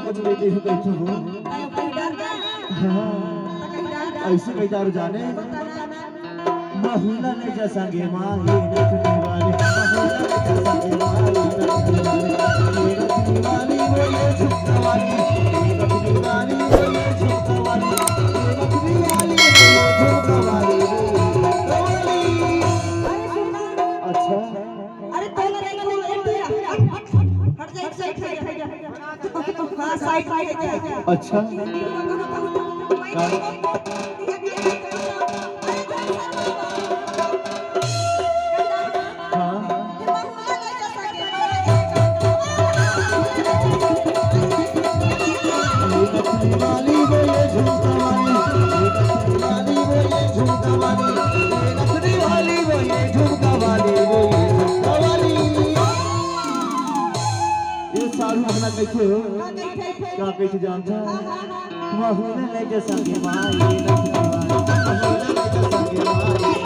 कुछ लेते हो कहीं हो हाँ ऐसे कहीं दारू जाने महुला ने जैसा गे माही रखने वाली महुला ने जैसा गे माही रखने वाली वो ये झुमका वाली रखने वाली वो ये झुमका वाली रखने वाली वो ये झुमका वाली अच्छा अरे पहले हट जा एक साइड हां साइड अच्छा कैसे हो क्या कैसे जानता महुला ले जा संगे माई महुला ले जा संगे माई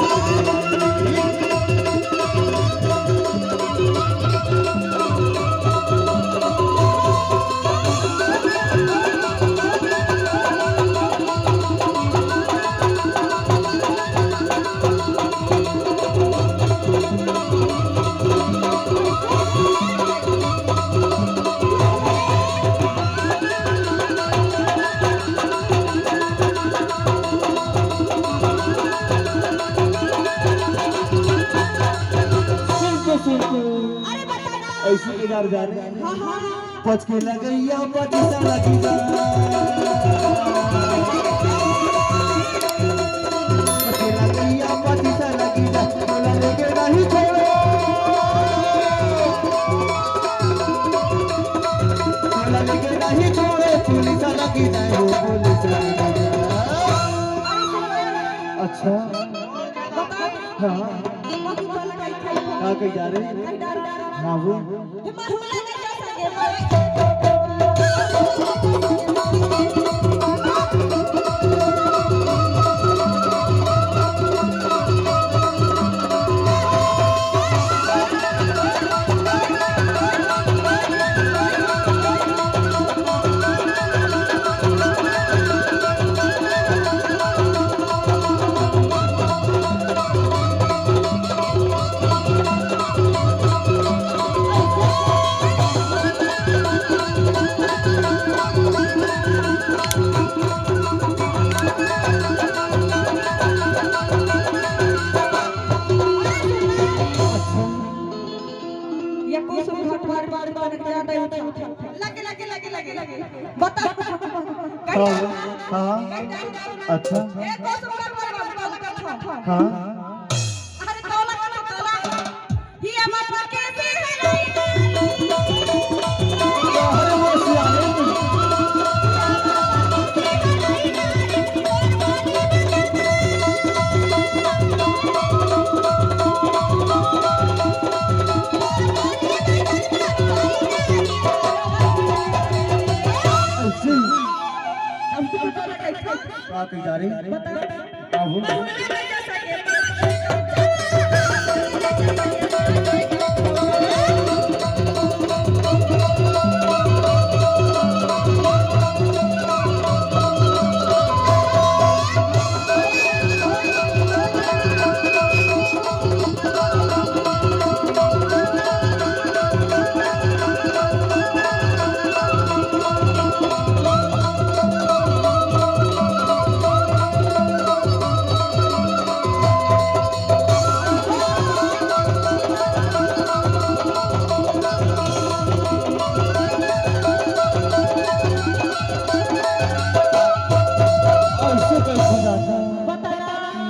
ऐसे किधर जा रहे हैं पच के लगैया पचसा लगी जा पच के लगैया पचसा लगी जा बोला लेके नहीं छोड़ो बोला लेके नहीं छोड़ो पुलिस लगी जाए वो पुलिस लगी जाए अच्छा हाँ क्या कहीं जा रहे हैं हाँ वो अच्छा हाँ अरे तोला ही हमारा कैसे है जा रही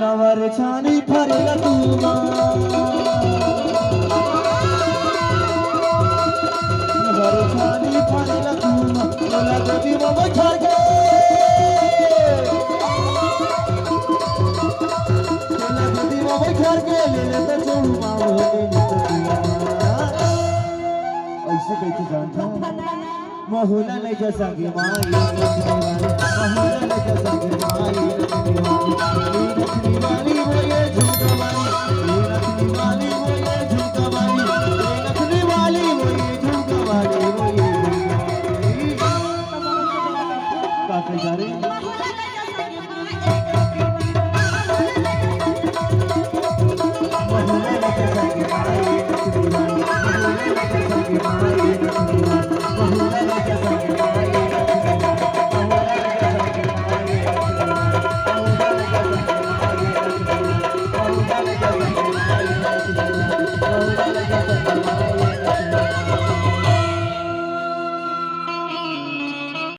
नवर छानी फरेला तूमा नवर छानी फरेला तूमा बोला देवी बाबा छड़ के बोला देवी बाबा छड़ के ले ले तो चूमा हो गई ऐसे कैसे जानता महुला नहीं जा सके माई महुला नहीं जा सके माई रखनी वाली वो ये झुमका वाली वो ये झुमका वाली रखनी वाली वो ये झुमका वाली वो ये कह जा रे महुला ले